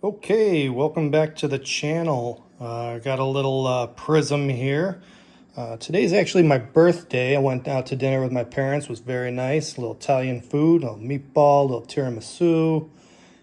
Okay, welcome back to the channel. I got a little prism here. Today's actually my birthday. I went out to dinner with my parents. It was very nice. A little Italian food, a little meatball, a little tiramisu,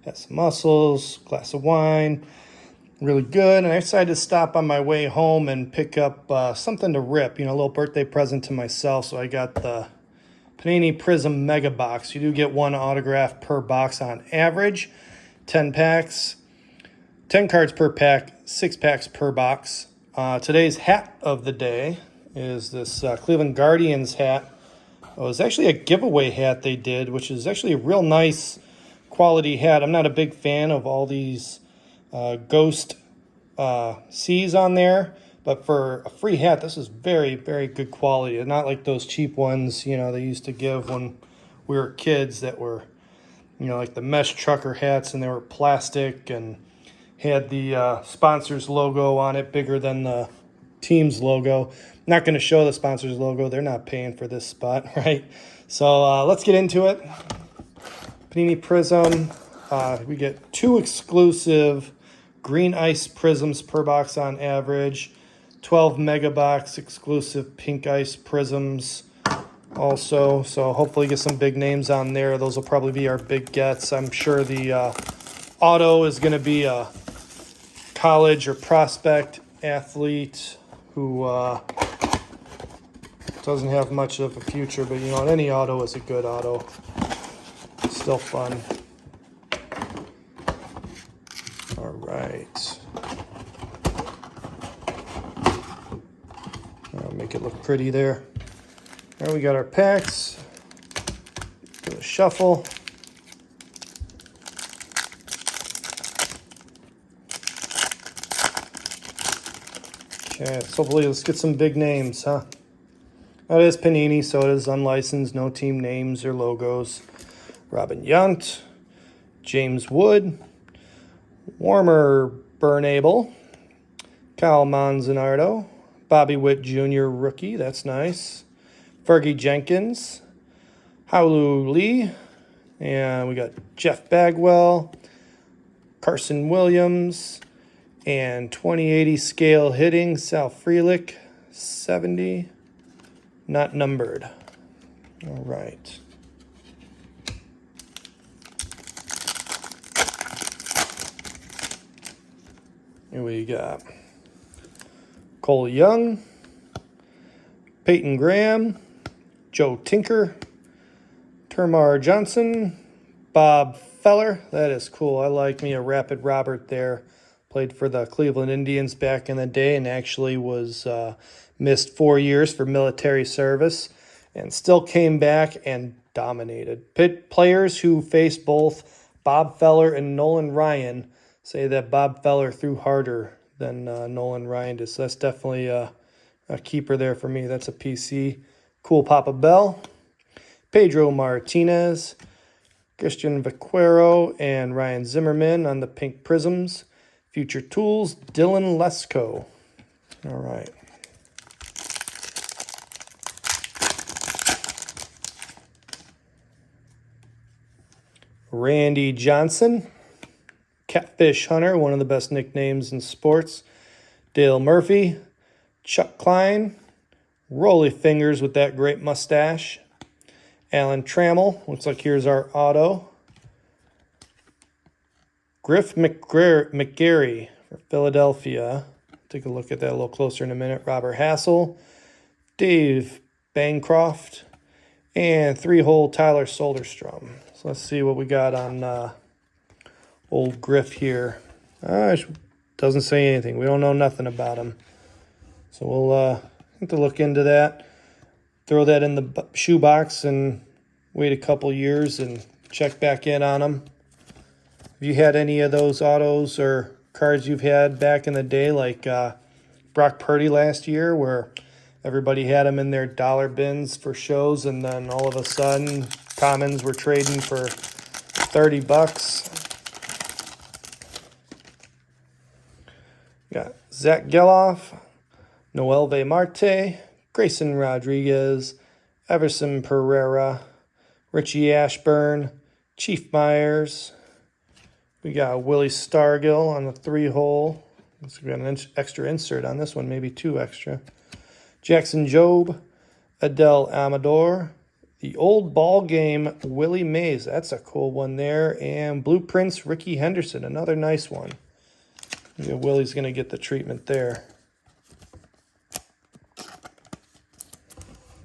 had some mussels, glass of wine. Really good. And I decided to stop on my way home and pick up something to rip, a little birthday present to myself. So I got the Panini Prizm Mega Box. You do get one autograph per box on average, 10 packs. 10 cards per pack, 6 packs per box. Today's hat of the day is this Cleveland Guardians hat. It was actually a giveaway hat they did, which is actually a real nice quality hat. I'm not a big fan of all these ghost C's on there, but for a free hat, this is very, very good quality. Not like those cheap ones, they used to give when we were kids that were, like the mesh trucker hats, and they were plastic and had the sponsor's logo on it, bigger than the team's logo. Not going to show the sponsor's logo. They're not paying for this spot, right? So let's get into it. Panini Prizm. We get 2 exclusive green ice prisms per box on average. 12 mega box exclusive pink ice prisms also. So hopefully get some big names on there. Those will probably be our big gets. I'm sure the auto is going to be a college or prospect athlete who doesn't have much of a future, but any auto is a good auto. It's still fun. All right. I'll make it look pretty there. All right, we got our packs. Do a shuffle. Okay, so hopefully let's get some big names, huh? That is Panini, so it is unlicensed, no team names or logos. Robin Yount, James Wood, Warmer Bernabel, Kyle Manzanardo, Bobby Witt Jr. rookie, that's nice. Fergie Jenkins, Haolu Lee, and we got Jeff Bagwell, Carson Williams, and 2080 scale hitting, Sal Frelick, 70, not numbered. All right. Here we got Cole Young, Peyton Graham, Joe Tinker, Termar Johnson, Bob Feller. That is cool. I like me a Rapid Robert there. Played for the Cleveland Indians back in the day and actually was missed 4 years for military service and still came back and dominated. Players who faced both Bob Feller and Nolan Ryan say that Bob Feller threw harder than Nolan Ryan did. So that's definitely a keeper there for me. That's a PC. Cool Papa Bell, Pedro Martinez, Christian Vaquero, and Ryan Zimmerman on the pink prisms. Future Tools, Dylan Lesko. All right. Randy Johnson, Catfish Hunter, one of the best nicknames in sports. Dale Murphy, Chuck Klein, Rolly Fingers with that great mustache. Alan Trammell, looks like here's our auto. Griff McGarry for Philadelphia. Take a look at that a little closer in a minute. Robert Hassel, Dave Bancroft, and 3-hole Tyler Soderstrom. So let's see what we got on old Griff here. Doesn't say anything. We don't know nothing about him. So we'll have to look into that. Throw that in the shoebox and wait a couple years and check back in on him. Have you had any of those autos or cards you've had back in the day, like Brock Purdy last year, where everybody had them in their dollar bins for shows, and then all of a sudden, commons were trading for $30? Got Zach Geloff, Noelve Marte, Grayson Rodriguez, Everson Pereira, Richie Ashburn, Chief Myers, We got Willie Stargill on the 3-hole. So we got an extra insert on this one, maybe 2 extra. Jackson Jobe, Adele Amador, the old ball game Willie Mays. That's a cool one there. And Blueprints Ricky Henderson, another nice one. Yeah, Willie's going to get the treatment there.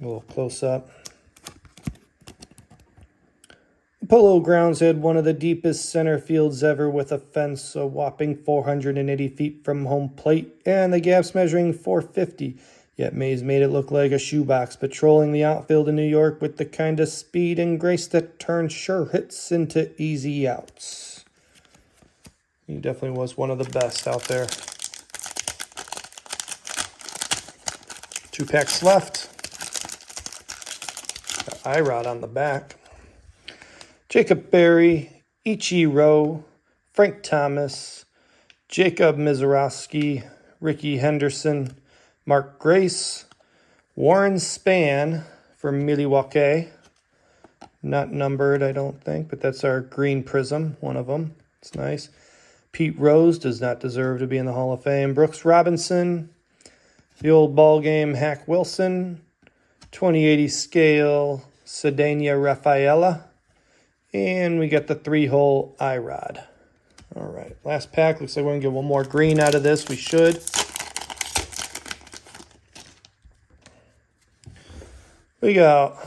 A little close up. Polo Grounds had one of the deepest center fields ever with a fence a whopping 480 feet from home plate and the gaps measuring 450. Yet Mays made it look like a shoebox, patrolling the outfield in New York with the kind of speed and grace that turns sure hits into easy outs. He definitely was one of the best out there. 2 packs left. Got I-Rod on the back. Jacob Berry, Ichiro, Frank Thomas, Jacob Mizorowski, Ricky Henderson, Mark Grace, Warren Span from Milwaukee. Not numbered, I don't think, but that's our green prism, one of them. It's nice. Pete Rose does not deserve to be in the Hall of Fame. Brooks Robinson, the old ball game Hack Wilson, 2080 scale Cedania Rafaela. And we got the 3-hole I-Rod. All right, last pack. Looks like we're going to get one more green out of this. We should. We got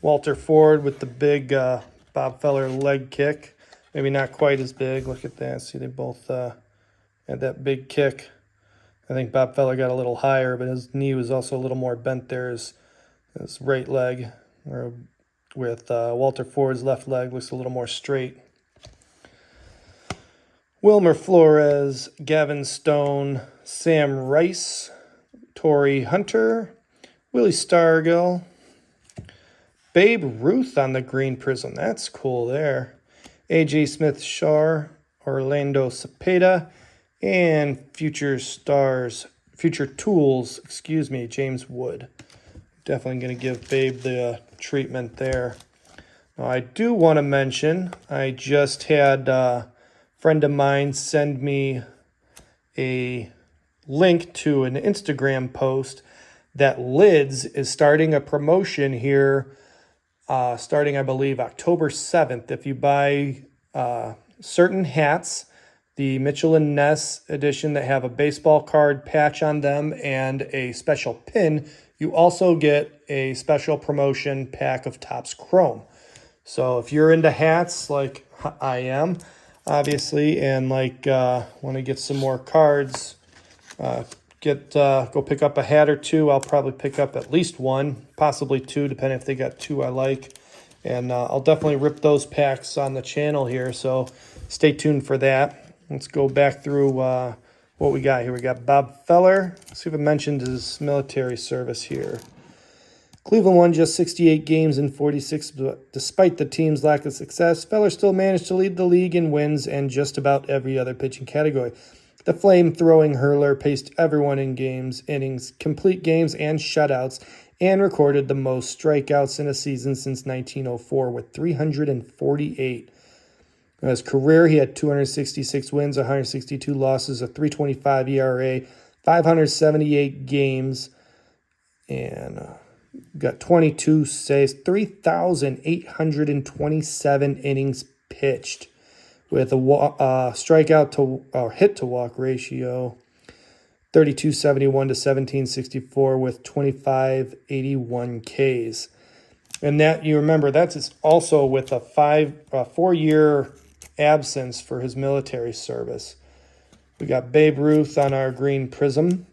Walter Ford with the big Bob Feller leg kick. Maybe not quite as big. Look at that. See, they both had that big kick. I think Bob Feller got a little higher, but his knee was also a little more bent there. His right leg, or with Walter Ford's left leg, looks a little more straight. Wilmer Flores, Gavin Stone, Sam Rice, Torrey Hunter, Willie Stargill, Babe Ruth on the green prism. That's cool there. A.J. Smith-Shar, Orlando Cepeda, and Future Tools, James Wood. Definitely going to give Babe the treatment there. Now, I do want to mention, I just had a friend of mine send me a link to an Instagram post that Lids is starting a promotion here, starting, I believe, October 7th. If you buy certain hats, the Mitchell and Ness edition that have a baseball card patch on them and a special pin, you also get a special promotion pack of Topps Chrome. So if you're into hats like I am, obviously, and like want to get some more cards, go pick up a hat or 2. I'll probably pick up at least 1, possibly 2, depending if they got 2 I like. And I'll definitely rip those packs on the channel here, so stay tuned for that. Let's go back through what we got here. We got Bob Feller. Let's see if I mentioned his military service here. Cleveland won just 68 games in 46, but despite the team's lack of success, Feller still managed to lead the league in wins and just about every other pitching category. The flame-throwing hurler paced everyone in innings, complete games, and shutouts, and recorded the most strikeouts in a season since 1904 with 348. In his career, he had 266 wins, 162 losses, a 3.25 ERA, 578 games, and got 22 saves, 3,827 innings pitched, with a strikeout to hit to walk ratio 32.71 to 17.64 with 25.81 Ks. And that, you remember, that's also with a 4-year absence for his military service. We got Babe Ruth on our green prism,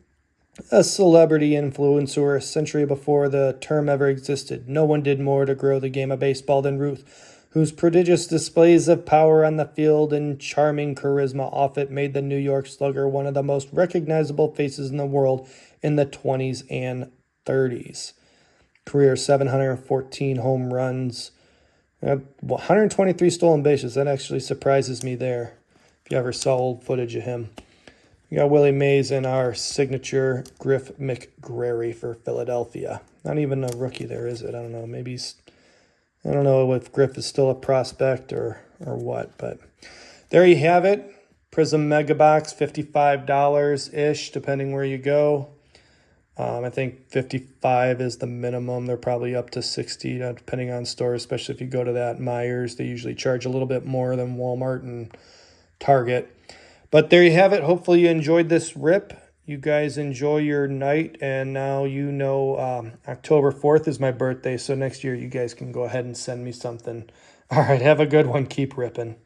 a celebrity influencer a century before the term ever existed. No one did more to grow the game of baseball than Ruth, whose prodigious displays of power on the field and charming charisma off it made the New York Slugger one of the most recognizable faces in the world in the 20s and 30s. Career 714 home runs, 123 stolen bases. That actually surprises me there, if you ever saw old footage of him. We got Willie Mays in our signature Griff McGrary for Philadelphia. Not even a rookie there, is it? I don't know. Maybe I don't know if Griff is still a prospect or what. But there you have it. Prizm Mega Box, $55-ish, depending where you go. I think 55 is the minimum. They're probably up to 60, depending on store, especially if you go to that Myers. They usually charge a little bit more than Walmart and Target. But there you have it. Hopefully you enjoyed this rip. You guys enjoy your night. And now you know October 4th is my birthday. So next year you guys can go ahead and send me something. All right, have a good one. Keep ripping.